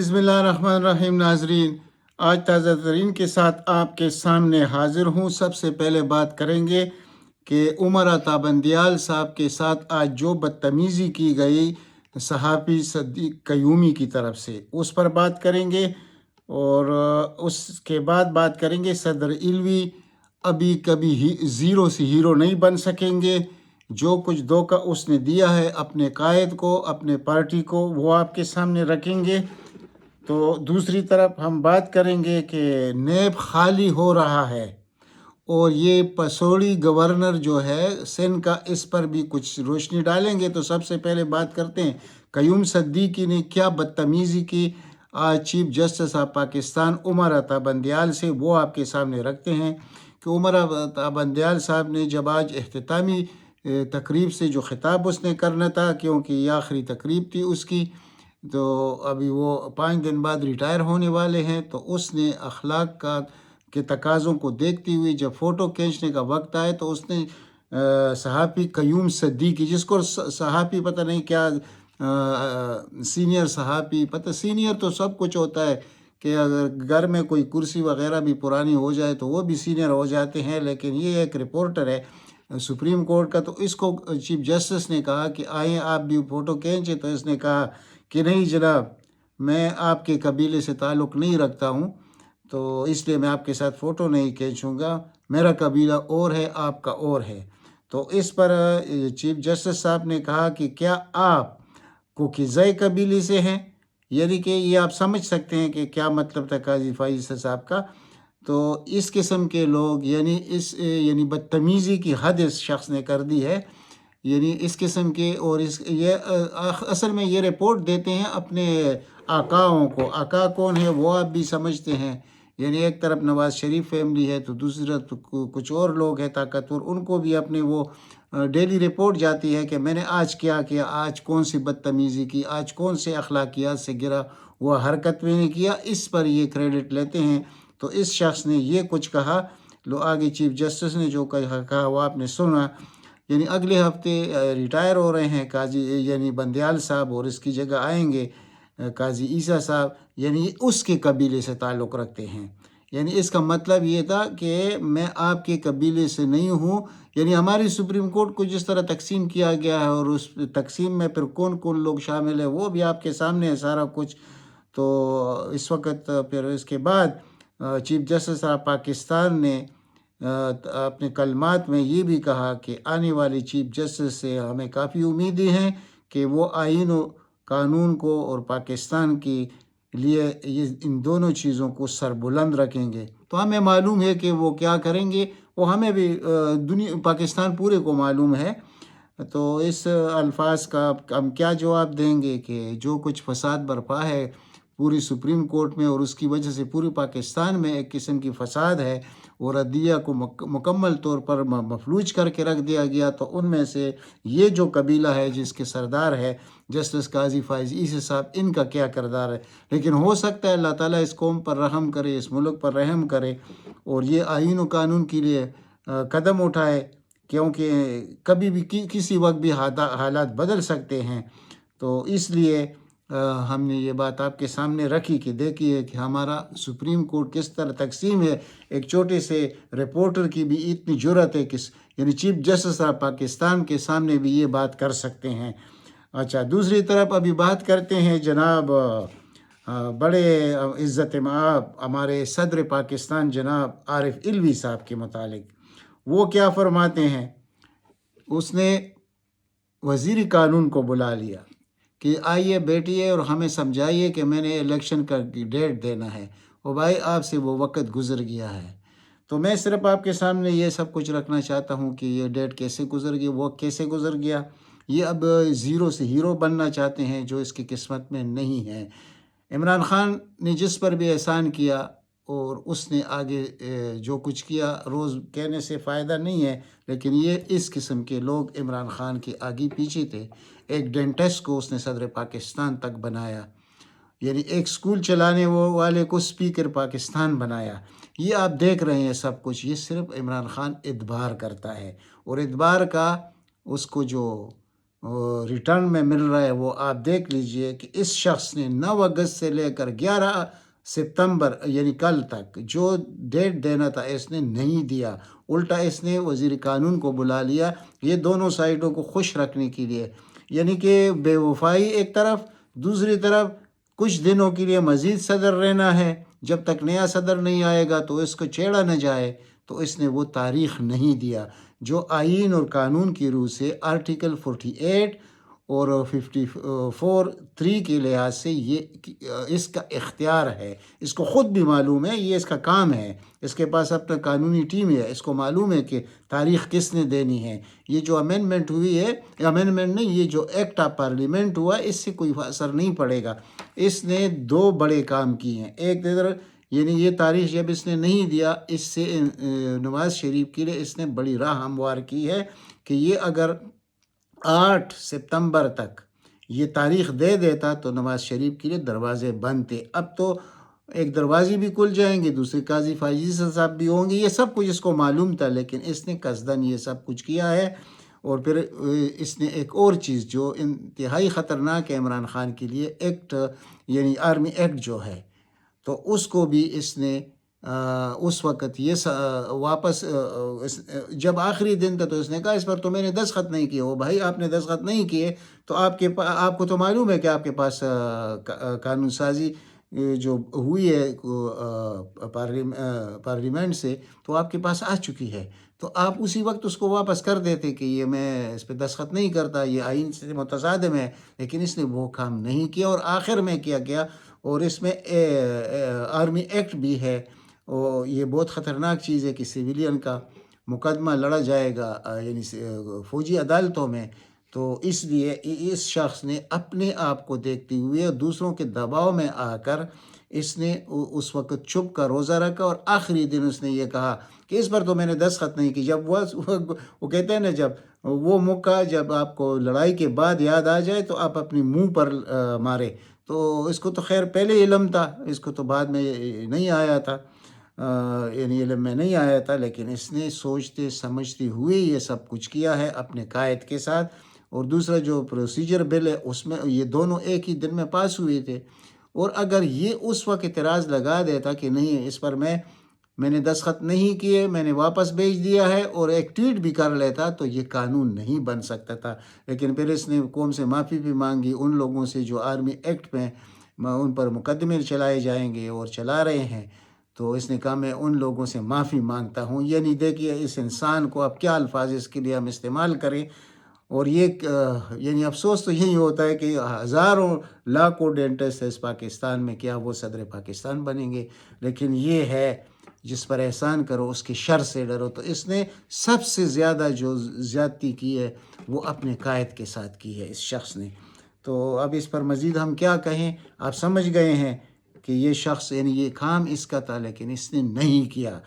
بسم اللہ الرحمن الرحیم۔ ناظرین، آج تازہ ترین کے ساتھ آپ کے سامنے حاضر ہوں۔ سب سے پہلے بات کریں گے کہ عمر عطا بندیال صاحب کے ساتھ آج جو بدتمیزی کی گئی صحافی صدیق قیومی کی طرف سے، اس پر بات کریں گے، اور اس کے بعد بات کریں گے صدر علوی ابھی کبھی زیرو سے ہیرو نہیں بن سکیں گے۔ جو کچھ دھوکہ اس نے دیا ہے اپنے قائد کو، اپنے پارٹی کو، وہ آپ کے سامنے رکھیں گے۔ تو دوسری طرف ہم بات کریں گے کہ نیب خالی ہو رہا ہے، اور یہ پسوڑی گورنر جو ہے سندھ کا، اس پر بھی کچھ روشنی ڈالیں گے۔ تو سب سے پہلے بات کرتے ہیں قیوم صدیقی نے کیا بدتمیزی کی آج chief justice of Pakistan Umar Ata Bandial سے، وہ آپ کے سامنے رکھتے ہیں کہ عمر عطا بندیال صاحب نے جب آج اختتامی تقریب سے جو خطاب اس نے کرنا تھا، کیونکہ یہ آخری تقریب تھی اس کی، تو ابھی وہ 5 دن بعد ریٹائر ہونے والے ہیں، تو اس نے اخلاق کے تقاضوں کو دیکھتے ہوئے جب فوٹو کھینچنے کا وقت آئے تو اس نے صحافی قیوم صدیقی، جس کو صحافی پتہ نہیں کیا، سینئر صحافی، پتہ سینئر تو سب کچھ ہوتا ہے کہ اگر گھر میں کوئی کرسی وغیرہ بھی پرانی ہو جائے تو وہ بھی سینئر ہو جاتے ہیں، لیکن یہ ایک رپورٹر ہے سپریم کورٹ کا۔ تو اس کو چیف جسٹس نے کہا کہ آئیں آپ بھی فوٹو کھینچے، تو اس نے کہا کہ نہیں جناب، میں آپ کے قبیلے سے تعلق نہیں رکھتا ہوں، تو اس لیے میں آپ کے ساتھ فوٹو نہیں کھینچوں گا، میرا قبیلہ اور ہے، آپ کا اور ہے۔ تو اس پر چیف جسٹس صاحب نے کہا کہ کیا آپ کوکیزئی قبیلے سے ہیں؟ یعنی کہ یہ آپ سمجھ سکتے ہیں کہ کیا مطلب تھا قاضی فائز صاحب کا۔ تو اس قسم کے لوگ، یعنی بدتمیزی کی حد اس شخص نے کر دی ہے، یعنی اس قسم کے، اور یہ اصل میں یہ رپورٹ دیتے ہیں اپنے آقاؤں کو۔ آقا کون ہے وہ آپ بھی سمجھتے ہیں، یعنی ایک طرف نواز شریف فیملی ہے تو دوسری طرف کچھ اور لوگ ہیں طاقتور، ان کو بھی اپنے وہ ڈیلی رپورٹ جاتی ہے کہ میں نے آج کیا کیا، آج کون سی بدتمیزی کی، آج کون سے اخلاقیات سے گرا وہ حرکت میں نے کیا، اس پر یہ کریڈٹ لیتے ہیں۔ تو اس شخص نے یہ کچھ کہا، لو آگے چیف جسٹس نے جو کہا وہ آپ نے سنا، یعنی اگلے ہفتے ریٹائر ہو رہے ہیں قاضی یعنی بندیال صاحب، اور اس کی جگہ آئیں گے قاضی عیسیٰ صاحب، یعنی اس کے قبیلے سے تعلق رکھتے ہیں۔ یعنی اس کا مطلب یہ تھا کہ میں آپ کے قبیلے سے نہیں ہوں، یعنی ہماری سپریم کورٹ کو جس طرح تقسیم کیا گیا ہے، اور اس تقسیم میں پھر کون کون لوگ شامل ہیں وہ بھی آپ کے سامنے ہے سارا کچھ۔ تو اس وقت پھر اس کے بعد چیف جسٹس آف پاکستان نے اپنے کلمات میں یہ بھی کہا کہ آنے والی چیف جسٹس سے ہمیں کافی امیدیں ہیں کہ وہ آئین و قانون کو اور پاکستان کے لیے ان دونوں چیزوں کو سربلند رکھیں گے۔ تو ہمیں معلوم ہے کہ وہ کیا کریں گے، وہ ہمیں بھی پاکستان پورے کو معلوم ہے۔ تو اس الفاظ کا ہم کیا جواب دیں گے کہ جو کچھ فساد برپا ہے پوری سپریم کورٹ میں، اور اس کی وجہ سے پوری پاکستان میں ایک قسم کی فساد ہے، اور عدلیہ کو مکمل طور پر مفلوج کر کے رکھ دیا گیا، تو ان میں سے یہ جو قبیلہ ہے جس کے سردار ہے جسٹس قاضی فائز عیسی صاحب، ان کا کیا کردار ہے۔ لیکن ہو سکتا ہے اللہ تعالیٰ اس قوم پر رحم کرے، اس ملک پر رحم کرے، اور یہ آئین و قانون کے لیے قدم اٹھائے، کیونکہ کبھی بھی کسی وقت بھی حالات بدل سکتے ہیں۔ تو اس لیے ہم نے یہ بات آپ کے سامنے رکھی کہ دیکھیے کہ ہمارا سپریم کورٹ کس طرح تقسیم ہے۔ ایک چھوٹے سے رپورٹر کی بھی اتنی جرأت ہے کہ یعنی چیف جسٹس آف پاکستان کے سامنے بھی یہ بات کر سکتے ہیں۔ اچھا، دوسری طرف ابھی بات کرتے ہیں جناب بڑے عزت مآب ہمارے صدر پاکستان جناب عارف علوی صاحب کے متعلق۔ وہ کیا فرماتے ہیں؟ اس نے وزیر قانون کو بلا لیا کہ آئیے بیٹھیے اور ہمیں سمجھائیے کہ میں نے الیکشن کا ڈیٹ دینا ہے، اور بھائی آپ سے وہ وقت گزر گیا ہے۔ تو میں صرف آپ کے سامنے یہ سب کچھ رکھنا چاہتا ہوں کہ یہ ڈیٹ کیسے گزر گیا، وہ کیسے گزر گیا۔ یہ اب زیرو سے ہیرو بننا چاہتے ہیں جو اس کی قسمت میں نہیں ہے۔ عمران خان نے جس پر بھی احسان کیا اور اس نے آگے جو کچھ کیا، روز کہنے سے فائدہ نہیں ہے، لیکن یہ اس قسم کے لوگ عمران خان کے آگے پیچھے تھے۔ ایک ڈینٹسٹ کو اس نے صدر پاکستان تک بنایا، یعنی ایک سکول چلانے والے کو سپیکر پاکستان بنایا۔ یہ آپ دیکھ رہے ہیں سب کچھ، یہ صرف عمران خان ادبار کرتا ہے، اور ادبار کا اس کو جو ریٹرن میں مل رہا ہے وہ آپ دیکھ لیجئے کہ اس شخص نے 9 اگست سے لے کر 11 ستمبر یعنی کل تک جو ڈیٹ دینا تھا اس نے نہیں دیا، الٹا اس نے وزیر قانون کو بلا لیا، یہ دونوں سائڈوں کو خوش رکھنے کے لیے، یعنی کہ بے وفائی ایک طرف، دوسری طرف کچھ دنوں کے لیے مزید صدر رہنا ہے، جب تک نیا صدر نہیں آئے گا تو اس کو چھیڑا نہ جائے، تو اس نے وہ تاریخ نہیں دیا جو آئین اور قانون کی روح سے آرٹیکل 48 اور 54(3) کے لحاظ سے یہ اس کا اختیار ہے، اس کو خود بھی معلوم ہے، یہ اس کا کام ہے، اس کے پاس اپنا قانونی ٹیم ہے، اس کو معلوم ہے کہ تاریخ کس نے دینی ہے۔ یہ جو امینڈمنٹ ہوئی ہے، امینڈمنٹ نہیں، یہ جو ایکٹ آف پارلیمنٹ ہوا اس سے کوئی اثر نہیں پڑے گا۔ اس نے 2 بڑے کام کیے ہیں، ایک ادھر یعنی یہ تاریخ جب اس نے نہیں دیا، اس سے نواز شریف کے لیے اس نے بڑی راہ ہموار کی ہے کہ یہ اگر 8 ستمبر تک یہ تاریخ دے دیتا تو نواز شریف کے لیے دروازے بند تھے، اب تو ایک دروازے بھی کھل جائیں گے، دوسرے قاضی فائزی صاحب بھی ہوں گے، یہ سب کچھ اس کو معلوم تھا، لیکن اس نے قصداً یہ سب کچھ کیا ہے۔ اور پھر اس نے ایک اور چیز جو انتہائی خطرناک ہے عمران خان کے لیے، ایکٹ یعنی آرمی ایکٹ جو ہے، تو اس کو بھی اس نے اس وقت یہ واپس جب آخری دن تھا تو اس نے کہا اس پر تو میں نے دستخط نہیں کیے۔ وہ بھائی آپ نے دستخط نہیں کیے تو آپ کو تو معلوم ہے کہ آپ کے پاس قانون سازی جو ہوئی ہے پارلیمنٹ سے تو آپ کے پاس آ چکی ہے، تو آپ اسی وقت اس کو واپس کر دیتے کہ یہ میں اس پہ دستخط نہیں کرتا، یہ آئین سے متصادم ہے، لیکن اس نے وہ کام نہیں کیا اور آخر میں کیا گیا۔ اور اس میں آرمی ایکٹ بھی ہے، اور یہ بہت خطرناک چیز ہے کہ سویلین کا مقدمہ لڑا جائے گا یعنی فوجی عدالتوں میں، تو اس لیے اس شخص نے اپنے آپ کو دیکھتے ہوئے دوسروں کے دباؤ میں آ کر اس نے اس وقت چھپ کا روزہ رکھا، اور آخری دن اس نے یہ کہا کہ اس پر تو میں نے دستخط نہیں کی۔ جب وہ کہتے ہیں نا، جب وہ موقع جب آپ کو لڑائی کے بعد یاد آ جائے تو آپ اپنے منہ پر مارے، تو اس کو تو خیر پہلے علم تھا، اس کو تو بعد میں نہیں آیا تھا، یعنی علم میں نہیں آیا تھا، لیکن اس نے سوچتے سمجھتے ہوئے یہ سب کچھ کیا ہے اپنے قائد کے ساتھ۔ اور دوسرا جو پروسیجر بل ہے اس میں یہ دونوں ایک ہی دن میں پاس ہوئے تھے، اور اگر یہ اس وقت اعتراض لگا دیتا کہ نہیں اس پر میں نے دستخط نہیں کیے، میں نے واپس بھیج دیا ہے، اور ایک ٹویٹ بھی کر لیتا تو یہ قانون نہیں بن سکتا تھا، لیکن پھر اس نے قوم سے معافی بھی مانگی، ان لوگوں سے جو آرمی ایکٹ میں ان پر مقدمے چلائے جائیں گے اور چلا رہے ہیں، تو اس نے کہا میں ان لوگوں سے معافی مانگتا ہوں۔ یعنی دیکھیے اس انسان کو اب کیا الفاظ اس کے لیے ہم استعمال کریں، اور یہ یعنی افسوس تو یہی ہوتا ہے کہ ہزاروں لاکھوں ڈینٹسٹ اس پاکستان میں، کیا وہ صدر پاکستان بنیں گے؟ لیکن یہ ہے جس پر احسان کرو اس کے شر سے ڈرو، تو اس نے سب سے زیادہ جو زیادتی کی ہے وہ اپنے قائد کے ساتھ کی ہے اس شخص نے۔ تو اب اس پر مزید ہم کیا کہیں، آپ سمجھ گئے ہیں کہ یہ شخص یعنی یہ کام اس کا تھا لیکن اس نے نہیں کیا،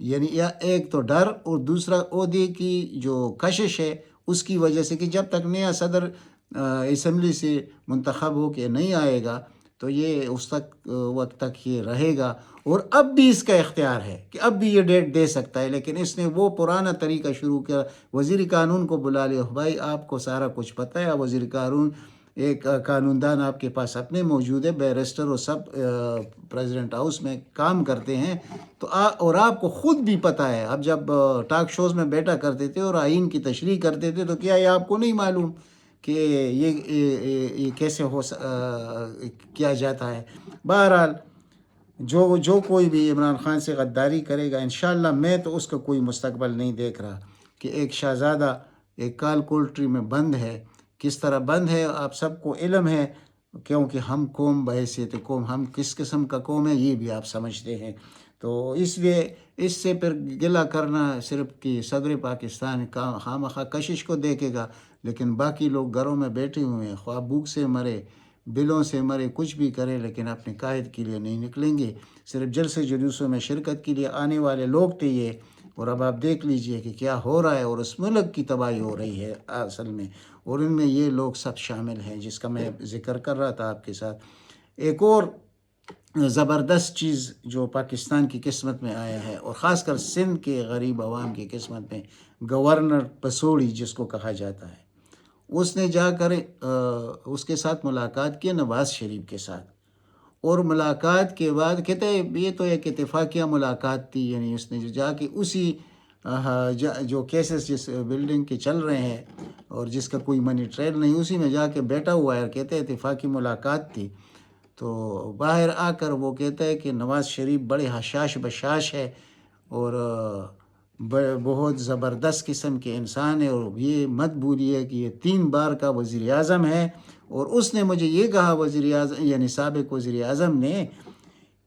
یعنی ایک تو ڈر، اور دوسرا عہدے کی جو کشش ہے اس کی وجہ سے کہ جب تک نیا صدر اسمبلی سے منتخب ہو کے نہیں آئے گا تو یہ اس وقت تک یہ رہے گا، اور اب بھی اس کا اختیار ہے کہ اب بھی یہ ڈیٹ دے سکتا ہے، لیکن اس نے وہ پرانا طریقہ شروع کیا، وزیر قانون کو بلا لیا، بھائی آپ کو سارا کچھ پتہ ہے، وزیر قانون ایک قانون دان آپ کے پاس اپنے موجود ہے، بیرسٹر اور سب پریزیڈنٹ ہاؤس میں کام کرتے ہیں، تو اور آپ کو خود بھی پتہ ہے، اب جب ٹاک شوز میں بیٹھا کرتے تھے اور آئین کی تشریح کرتے تھے تو کیا یہ آپ کو نہیں معلوم کہ یہ کیسے کیا جاتا ہے؟ بہرحال جو کوئی بھی عمران خان سے غداری کرے گا، انشاءاللہ میں تو اس کا کوئی مستقبل نہیں دیکھ رہا کہ ایک شہزادہ ایک کالکولٹری میں بند ہے، کس طرح بند ہے آپ سب کو علم ہے، کیونکہ ہم قوم بحیثیت قوم ہم کس قسم کا قوم ہے یہ بھی آپ سمجھتے ہیں، تو اس لیے اس سے پھر گلہ کرنا صرف کہ صدر پاکستان خواہ کشش کو دیکھے گا، لیکن باقی لوگ گھروں میں بیٹھے ہوئے ہیں، خواہ بھوک سے مرے، بلوں سے مرے، کچھ بھی کرے، لیکن اپنے قائد کے لیے نہیں نکلیں گے، صرف جلسے جلوسوں میں شرکت کے لیے آنے والے لوگ تھے یہ۔ اور اب آپ دیکھ لیجئے کہ کیا ہو رہا ہے، اور اس ملک کی تباہی ہو رہی ہے اصل میں، اور ان میں یہ لوگ سب شامل ہیں جس کا میں ذکر کر رہا تھا آپ کے ساتھ۔ ایک اور زبردست چیز جو پاکستان کی قسمت میں آیا ہے، اور خاص کر سندھ کے غریب عوام کی قسمت میں، گورنر پسوڑی جس کو کہا جاتا ہے، اس نے جا کر اس کے ساتھ ملاقات کی نواز شریف کے ساتھ، اور ملاقات کے بعد کہتے ہیں یہ تو ایک اتفاقیہ ملاقات تھی، یعنی اس نے جو جا کے اسی جو کیسز جس بلڈنگ کے چل رہے ہیں اور جس کا کوئی منی ٹریل نہیں، اسی میں جا کے بیٹھا ہوا ہے، کہتے ہیں اتفاقی ملاقات تھی۔ تو باہر آ کر وہ کہتا ہے کہ نواز شریف بڑے حشاش بشاش ہے اور بہت زبردست قسم کے انسان ہے، اور یہ مت بھولیے کہ یہ 3 بار کا وزیر اعظم ہے، اور اس نے مجھے یہ کہا وزیر اعظم یعنی سابق وزیر اعظم نے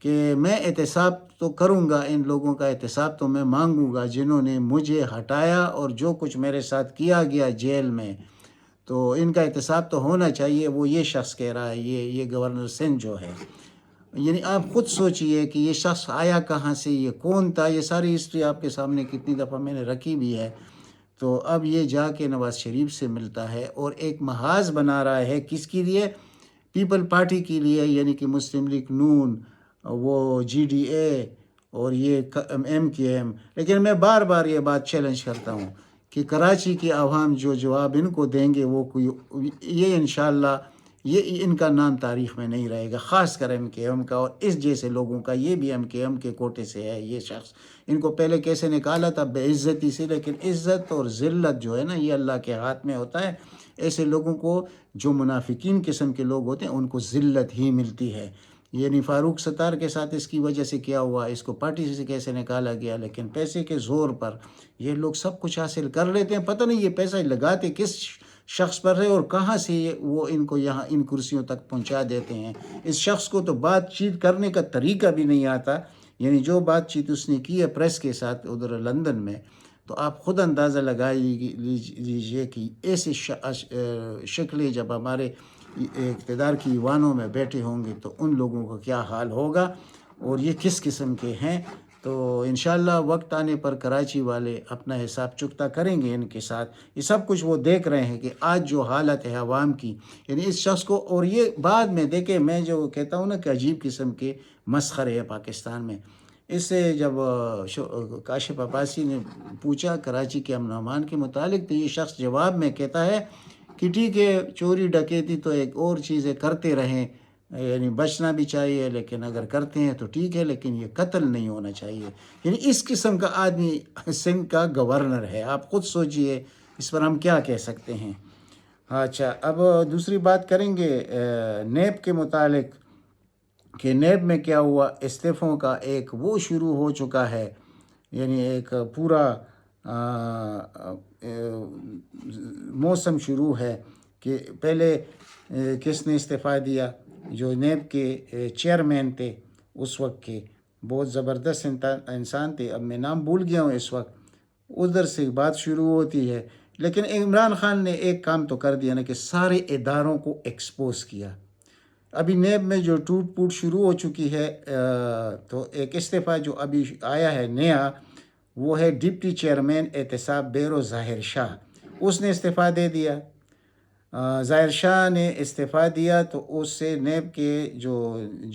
کہ میں احتساب تو کروں گا، ان لوگوں کا احتساب تو میں مانگوں گا جنہوں نے مجھے ہٹایا اور جو کچھ میرے ساتھ کیا گیا جیل میں، تو ان کا احتساب تو ہونا چاہیے۔ وہ یہ شخص کہہ رہا ہے، یہ گورنر سندھ جو ہے، یعنی آپ خود سوچئے کہ یہ شخص آیا کہاں سے، یہ کون تھا۔ یہ ساری ہسٹری آپ کے سامنے کتنی دفعہ میں نے رکھی بھی ہے۔ تو اب یہ جا کے نواز شریف سے ملتا ہے اور ایک محاذ بنا رہا ہے، کس کے لیے؟ پیپل پارٹی کے لیے، یعنی کہ مسلم لیگ نون، وہ جی ڈی اے اور یہ ایم کے ایم۔ لیکن میں بار بار یہ بات چیلنج کرتا ہوں کہ کراچی کی عوام جو جواب ان کو دیں گے، وہ کوئی یہ انشاءاللہ یہ ان کا نام تاریخ میں نہیں رہے گا، خاص کر ایم کے ایم کا اور اس جیسے لوگوں کا۔ یہ بھی ایم کے ایم کے کوٹے سے ہے یہ شخص۔ ان کو پہلے کیسے نکالا تھا؟ بے عزتی سے، لیکن عزت اور ذلت جو ہے نا، یہ اللہ کے ہاتھ میں ہوتا ہے۔ ایسے لوگوں کو، جو منافقین قسم کے لوگ ہوتے ہیں، ان کو ذلت ہی ملتی ہے۔ یعنی فاروق ستار کے ساتھ اس کی وجہ سے کیا ہوا، اس کو پارٹی سے کیسے نکالا گیا، لیکن پیسے کے زور پر یہ لوگ سب کچھ حاصل کر لیتے ہیں۔ پتہ نہیں یہ پیسہ لگاتے کس شخص پر ہے اور کہاں سے وہ ان کو یہاں ان کرسیوں تک پہنچا دیتے ہیں۔ اس شخص کو تو بات چیت کرنے کا طریقہ بھی نہیں آتا، یعنی جو بات چیت اس نے کی ہے پریس کے ساتھ ادھر لندن میں، تو آپ خود اندازہ لگا لیجئے کہ ایسی شکلیں جب ہمارے اقتدار کی ایوانوں میں بیٹھے ہوں گے تو ان لوگوں کا کیا حال ہوگا اور یہ کس قسم کے ہیں۔ تو انشاءاللہ وقت آنے پر کراچی والے اپنا حساب چکتا کریں گے ان کے ساتھ۔ یہ سب کچھ وہ دیکھ رہے ہیں کہ آج جو حالت ہے عوام کی، یعنی اس شخص کو، اور یہ بعد میں دیکھیں، میں جو کہتا ہوں نا کہ عجیب قسم کے مسخرے ہیں پاکستان میں۔ اس سے جب کاشف عباسی نے پوچھا کراچی کے امن و امان کے متعلق، تو یہ شخص جواب میں کہتا ہے کہ ٹھیک ہے، چوری ڈکیتی تو ایک اور چیز ہے، کرتے رہیں، یعنی بچنا بھی چاہیے، لیکن اگر کرتے ہیں تو ٹھیک ہے، لیکن یہ قتل نہیں ہونا چاہیے۔ یعنی اس قسم کا آدمی سندھ کا گورنر ہے، آپ خود سوچئے اس پر ہم کیا کہہ سکتے ہیں۔ اچھا، اب دوسری بات کریں گے نیب کے متعلق کہ نیب میں کیا ہوا۔ استعفوں کا ایک وہ شروع ہو چکا ہے، یعنی ایک پورا موسم شروع ہے کہ پہلے کس نے استعفیٰ دیا؟ جو نیب کے چیئرمین تھے اس وقت کے، بہت زبردست انسان تھے، اب میں نام بھول گیا ہوں اس وقت، ادھر سے بات شروع ہوتی ہے۔ لیکن عمران خان نے ایک کام تو کر دیا نا کہ سارے اداروں کو ایکسپوز کیا۔ ابھی نیب میں جو ٹوٹ پوٹ شروع ہو چکی ہے، تو ایک استعفیٰ جو ابھی آیا ہے نیا، وہ ہے ڈپٹی چیئرمین احتساب بیورو ظاہر شاہ، اس نے استعفیٰ دے دیا۔ ظاہر شاہ نے استعفیٰ دیا تو اس سے نیب کے جو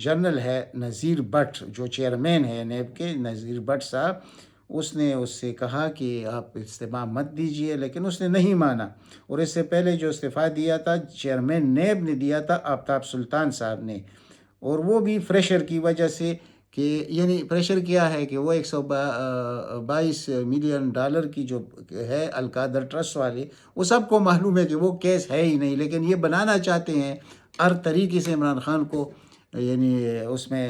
جنرل ہے نذیر بٹ، جو چیئرمین ہے نیب کے، نذیر بٹ صاحب، اس نے اس سے کہا کہ آپ استعفیٰ مت دیجئے، لیکن اس نے نہیں مانا۔ اور اس سے پہلے جو استعفیٰ دیا تھا چیئرمین نیب نے دیا تھا آفتاب سلطان صاحب نے، اور وہ بھی پریشر کی وجہ سے، کہ یعنی پریشر کیا ہے کہ وہ 122 ملین ڈالر کی جو ہے القادر ٹرسٹ والے، وہ سب کو معلوم ہے کہ وہ کیس ہے ہی نہیں، لیکن یہ بنانا چاہتے ہیں ہر طریقے سے عمران خان کو، یعنی اس میں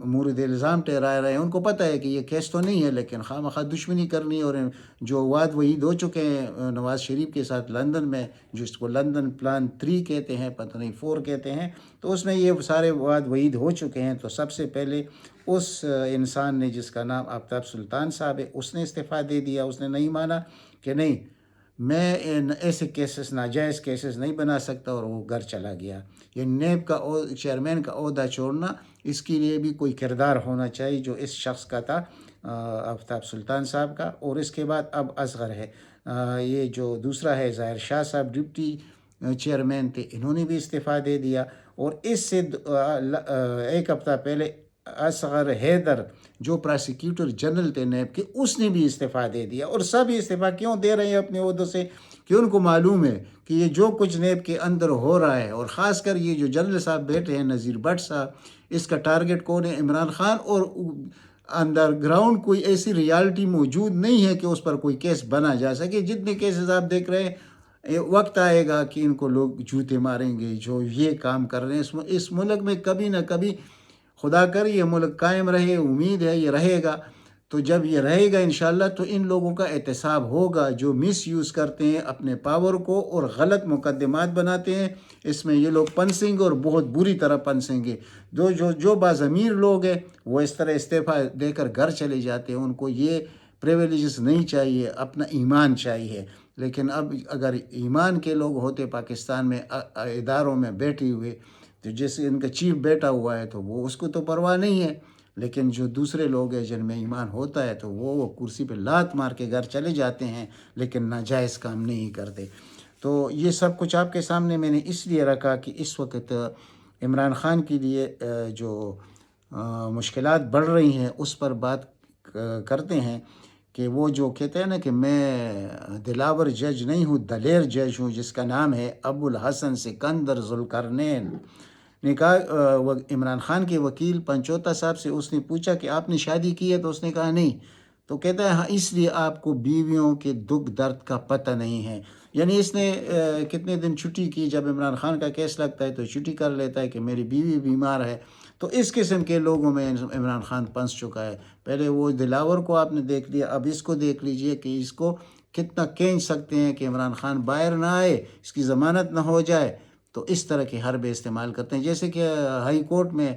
مورد الزام ٹھہرا رہے ہیں۔ ان کو پتہ ہے کہ یہ کیس تو نہیں ہے، لیکن خواہ مخواہ دشمنی کرنی، اور جو وعد وعید ہو چکے ہیں نواز شریف کے ساتھ لندن میں، جس کو لندن پلان 3 کہتے ہیں، پتہ نہیں 4 کہتے ہیں، تو اس میں یہ سارے وعد وعید ہو چکے ہیں۔ تو سب سے پہلے اس انسان نے، جس کا نام آفتاب سلطان صاحب ہے، اس نے استعفیٰ دے دیا۔ اس نے نہیں مانا کہ نہیں، میں ایسے کیسز، ناجائز کیسز نہیں بنا سکتا، اور وہ گھر چلا گیا۔ یہ نیب کا چیئرمین کا عہدہ چھوڑنا، اس کے لیے بھی کوئی کردار ہونا چاہیے جو اس شخص کا تھا، آفتاب سلطان صاحب کا۔ اور اس کے بعد اب اصغر ہے، یہ جو دوسرا ہے ظاہر شاہ صاحب ڈپٹی چیئرمین تھے، انہوں نے بھی استعفیٰ دے دیا۔ اور اس سے ایک ہفتہ پہلے اصغر حیدر جو پراسیکیوٹر جنرل تھے نیب کے، اس نے بھی استعفیٰ دے دیا. اور سب استعفیٰ کیوں دے رہے ہیں اپنے عہدوں سے؟ کہ ان کو معلوم ہے کہ یہ جو کچھ نیب کے اندر ہو رہا ہے، اور خاص کر یہ جو جنرل صاحب بیٹھے ہیں نذیر بٹ صاحب، اس کا ٹارگٹ کون ہے؟ عمران خان. اور انڈر گراؤنڈ کوئی ایسی ریالٹی موجود نہیں ہے کہ اس پر کوئی کیس بنا جا سکے. جتنے کیسز آپ دیکھ رہے ہیں، وقت آئے گا کہ ان کو لوگ جوتے ماریں گے جو یہ کام کر رہے ہیں. اس ملک میں کبھی نہ کبھی، خدا کر یہ ملک قائم رہے، امید ہے یہ رہے گا. تو جب یہ رہے گا انشاءاللہ تو ان لوگوں کا احتساب ہوگا جو مس یوز کرتے ہیں اپنے پاور کو اور غلط مقدمات بناتے ہیں. اس میں یہ لوگ پنسیں گے اور بہت بری طرح پنسیں گے. جو باضمیر لوگ ہیں وہ اس طرح استعفیٰ دے کر گھر چلے جاتے ہیں. ان کو یہ پریویلیجز نہیں چاہیے، اپنا ایمان چاہیے. لیکن اب اگر ایمان کے لوگ ہوتے پاکستان میں اداروں میں بیٹھے ہوئے، تو جیسے ان کا چیف بیٹا ہوا ہے تو وہ اس کو تو پرواہ نہیں ہے. لیکن جو دوسرے لوگ ہیں جن میں ایمان ہوتا ہے تو وہ کرسی پہ لات مار کے گھر چلے جاتے ہیں، لیکن ناجائز کام نہیں کرتے. تو یہ سب کچھ آپ کے سامنے میں نے اس لیے رکھا کہ اس وقت عمران خان کے لیے جو مشکلات بڑھ رہی ہیں اس پر بات کرتے ہیں. کہ وہ جو کہتے ہیں نا کہ میں دلاور جج نہیں ہوں، دلیر جج ہوں، جس کا نام ہے ابو الحسن سکندر ذوالقرنین نے کہا. عمران خان کے وکیل پنچوتا صاحب سے اس نے پوچھا کہ آپ نے شادی کی ہے؟ تو اس نے کہا نہیں. تو کہتا ہے ہاں اس لیے آپ کو بیویوں کے دکھ درد کا پتہ نہیں ہے. یعنی اس نے کتنے دن چھٹی کی، جب عمران خان کا کیس لگتا ہے تو چھٹی کر لیتا ہے کہ میری بیوی بیمار ہے. تو اس قسم کے لوگوں میں عمران خان پنس چکا ہے. پہلے وہ دلاور کو آپ نے دیکھ لیا، اب اس کو دیکھ لیجئے کہ اس کو کتنا کھینچ سکتے ہیں کہ عمران خان باہر نہ آئے، اس کی ضمانت نہ ہو جائے. تو اس طرح کے حربے استعمال کرتے ہیں. جیسے کہ ہائی کورٹ میں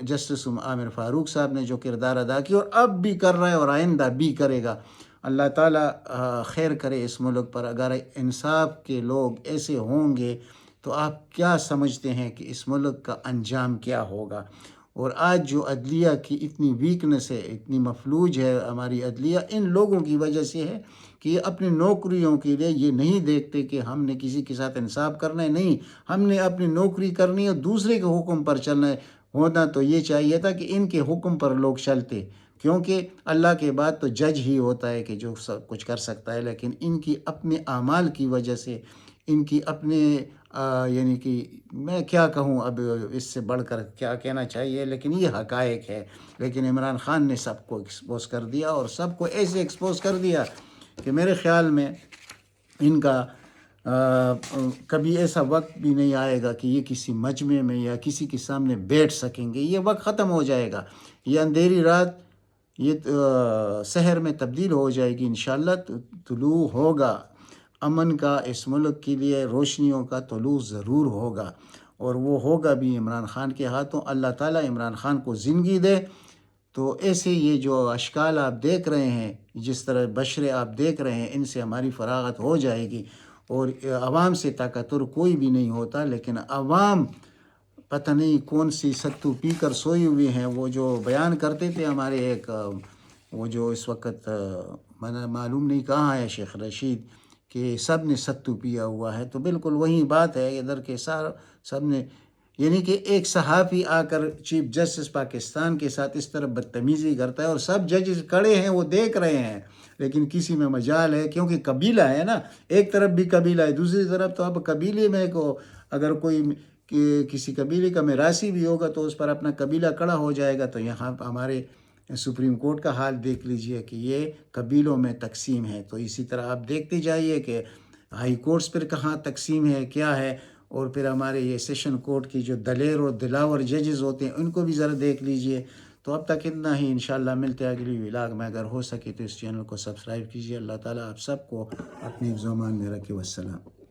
جسٹس عامر فاروق صاحب نے جو کردار ادا کیا اور اب بھی کر رہا ہے اور آئندہ بھی کرے گا. اللہ تعالیٰ خیر کرے اس ملک پر. اگر انصاف کے لوگ ایسے ہوں گے تو آپ کیا سمجھتے ہیں کہ اس ملک کا انجام کیا ہوگا؟ اور آج جو عدلیہ کی اتنی ویکنس ہے، اتنی مفلوج ہے ہماری عدلیہ، ان لوگوں کی وجہ سے ہے کہ یہ اپنی نوکریوں کے لیے یہ نہیں دیکھتے کہ ہم نے کسی کے ساتھ انصاف کرنا ہے. نہیں، ہم نے اپنی نوکری کرنی ہے، دوسرے کے حکم پر چلنا ہے. ہونا تو یہ چاہیے تھا کہ ان کے حکم پر لوگ چلتے، کیونکہ اللہ کے بعد تو جج ہی ہوتا ہے کہ جو سب کچھ کر سکتا ہے. لیکن ان کی اپنے اعمال کی وجہ سے، ان کی اپنے یعنی کہ میں کیا کہوں، اب اس سے بڑھ کر کیا کہنا چاہیے، لیکن یہ حقائق ہے. لیکن عمران خان نے سب کو ایکسپوز کر دیا، اور سب کو ایسے ایکسپوز کر دیا کہ میرے خیال میں ان کا کبھی ایسا وقت بھی نہیں آئے گا کہ یہ کسی مجمع میں یا کسی کے سامنے بیٹھ سکیں گے. یہ وقت ختم ہو جائے گا. یہ اندھیری رات یہ سحر میں تبدیل ہو جائے گی. انشاءاللہ طلوع ہوگا امن کا، اس ملک کے لیے روشنیوں کا طلوع ضرور ہوگا، اور وہ ہوگا بھی عمران خان کے ہاتھوں. اللہ تعالیٰ عمران خان کو زندگی دے. تو ایسے یہ جو اشکال آپ دیکھ رہے ہیں، جس طرح بشرے آپ دیکھ رہے ہیں، ان سے ہماری فراغت ہو جائے گی. اور عوام سے طاقتور کوئی بھی نہیں ہوتا، لیکن عوام پتہ نہیں کون سی ستو پی کر سوئی ہوئی ہیں. وہ جو بیان کرتے تھے ہمارے ایک وہ جو اس وقت معلوم نہیں کہاں ہے شیخ رشید، کہ سب نے ستو پیا ہوا ہے. تو بالکل وہی بات ہے ادھر کے سب نے، یعنی کہ ایک صحافی آ کر چیف جسٹس پاکستان کے ساتھ اس طرح بدتمیزی کرتا ہے، اور سب ججز کھڑے ہیں وہ دیکھ رہے ہیں. لیکن کسی میں مجال ہے، کیونکہ قبیلہ ہے نا، ایک طرف بھی قبیلہ ہے، دوسری طرف تو اب قبیلے میں اگر کوئی کسی قبیلے کا میراثی بھی ہوگا تو اس پر اپنا قبیلہ کھڑا ہو جائے گا. تو یہاں ہمارے سپریم کورٹ کا حال دیکھ لیجئے کہ یہ قبیلوں میں تقسیم ہے. تو اسی طرح آپ دیکھتے جائیے کہ ہائی کورٹس پر کہاں تقسیم ہے، کیا ہے. اور پھر ہمارے یہ سیشن کورٹ کی جو دلیر اور دلاور ججز ہوتے ہیں ان کو بھی ذرا دیکھ لیجئے. تو اب تک اتنا ہی. انشاءاللہ ملتے ہیں اگلی ولاگ میں. اگر ہو سکے تو اس چینل کو سبسکرائب کیجئے. اللہ تعالیٰ آپ سب کو اپنی زمان میں رکھے. والسلام.